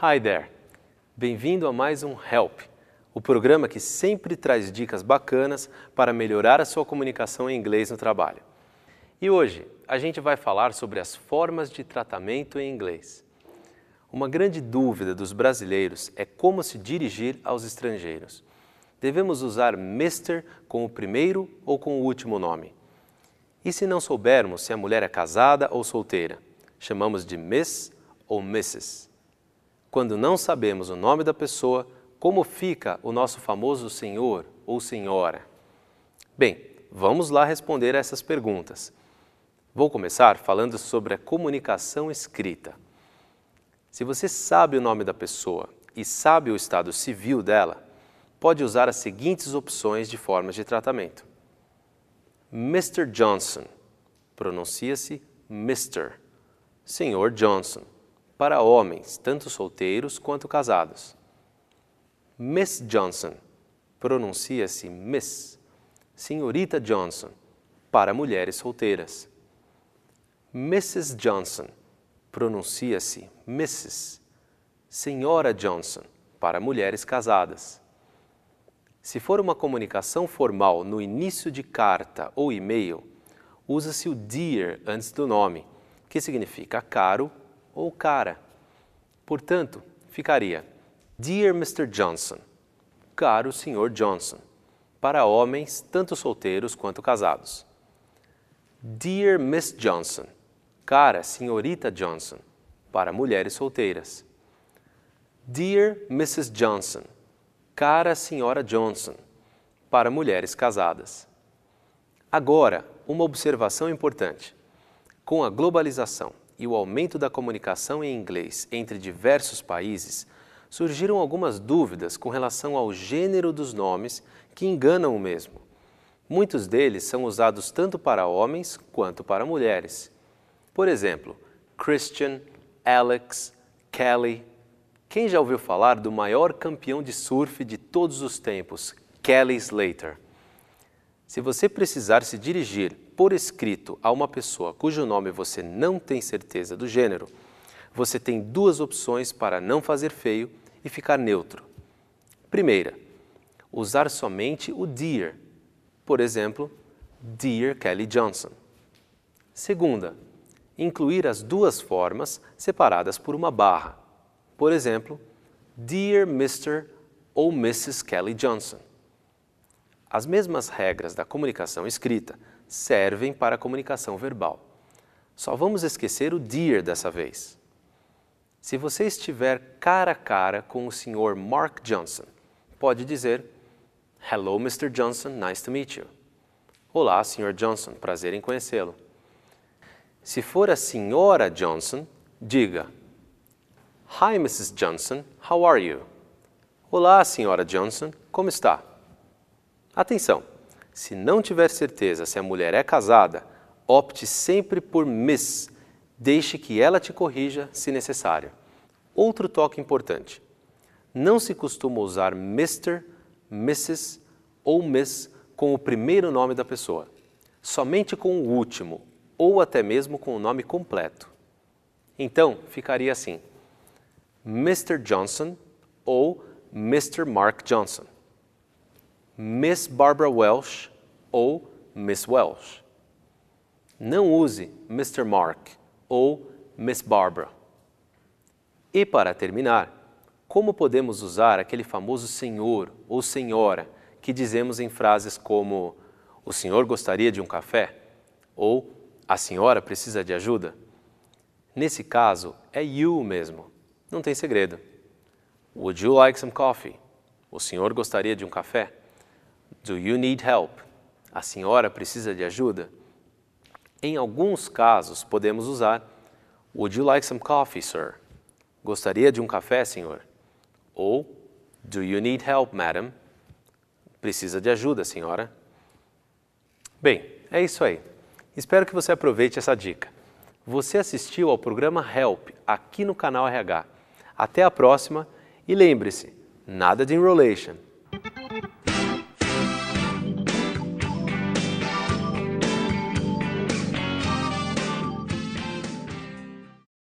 Hi there! Bem-vindo a mais um Help, o programa que sempre traz dicas bacanas para melhorar a sua comunicação em inglês no trabalho. E hoje a gente vai falar sobre as formas de tratamento em inglês. Uma grande dúvida dos brasileiros é como se dirigir aos estrangeiros. Devemos usar Mr. com o primeiro ou com o último nome? E se não soubermos se a mulher é casada ou solteira, chamamos de Miss ou Mrs. Quando não sabemos o nome da pessoa, como fica o nosso famoso senhor ou senhora? Bem, vamos lá responder a essas perguntas. Vou começar falando sobre a comunicação escrita. Se você sabe o nome da pessoa e sabe o estado civil dela, pode usar as seguintes opções de formas de tratamento. Mr. Johnson, pronuncia-se Mr. Senhor Johnson, para homens, tanto solteiros quanto casados. Miss Johnson, pronuncia-se Miss. Senhorita Johnson, para mulheres solteiras. Mrs. Johnson, pronuncia-se Mrs. Senhora Johnson, para mulheres casadas. Se for uma comunicação formal no início de carta ou e-mail, usa-se o dear antes do nome, que significa caro ou cara. Portanto, ficaria Dear Mr. Johnson, caro Sr. Johnson, para homens tanto solteiros quanto casados. Dear Miss Johnson, cara Senhorita Johnson, para mulheres solteiras. Dear Mrs. Johnson, cara Senhora Johnson, para mulheres casadas. Agora, uma observação importante. Com a globalização e o aumento da comunicação em inglês entre diversos países, surgiram algumas dúvidas com relação ao gênero dos nomes que enganam o mesmo. Muitos deles são usados tanto para homens quanto para mulheres. Por exemplo, Christian, Alex, Kelly. Quem já ouviu falar do maior campeão de surf de todos os tempos, Kelly Slater? Se você precisar se dirigir por escrito a uma pessoa cujo nome você não tem certeza do gênero, você tem duas opções para não fazer feio e ficar neutro. Primeira, usar somente o dear. Por exemplo, Dear Kelly Johnson. Segunda, incluir as duas formas separadas por uma barra. Por exemplo, Dear Mr. ou Mrs. Kelly Johnson. As mesmas regras da comunicação escrita servem para a comunicação verbal. Só vamos esquecer o dear dessa vez. Se você estiver cara a cara com o Sr. Mark Johnson, pode dizer Hello, Mr. Johnson, nice to meet you. Olá, Sr. Johnson, prazer em conhecê-lo. Se for a Senhora Johnson, diga Hi, Mrs. Johnson, how are you? Olá, Senhora Johnson, como está? Atenção! Se não tiver certeza se a mulher é casada, opte sempre por Miss. Deixe que ela te corrija se necessário. Outro toque importante. Não se costuma usar Mr., Mrs. ou Miss com o primeiro nome da pessoa. Somente com o último, ou até mesmo com o nome completo. Então, ficaria assim. Mr. Johnson ou Mr. Mark Johnson. Miss Barbara Welsh ou Miss Welsh. Não use Mr. Mark ou Miss Barbara. E para terminar, como podemos usar aquele famoso senhor ou senhora que dizemos em frases como o senhor gostaria de um café? Ou a senhora precisa de ajuda? Nesse caso, é you mesmo. Não tem segredo. Would you like some coffee? O senhor gostaria de um café? Do you need help? A senhora precisa de ajuda? Em alguns casos, podemos usar Would you like some coffee, sir? Gostaria de um café, senhor? Ou Do you need help, madam? Precisa de ajuda, senhora? Bem, é isso aí. Espero que você aproveite essa dica. Você assistiu ao programa Help aqui no canal RH. Até a próxima e lembre-se, nada de enrolation.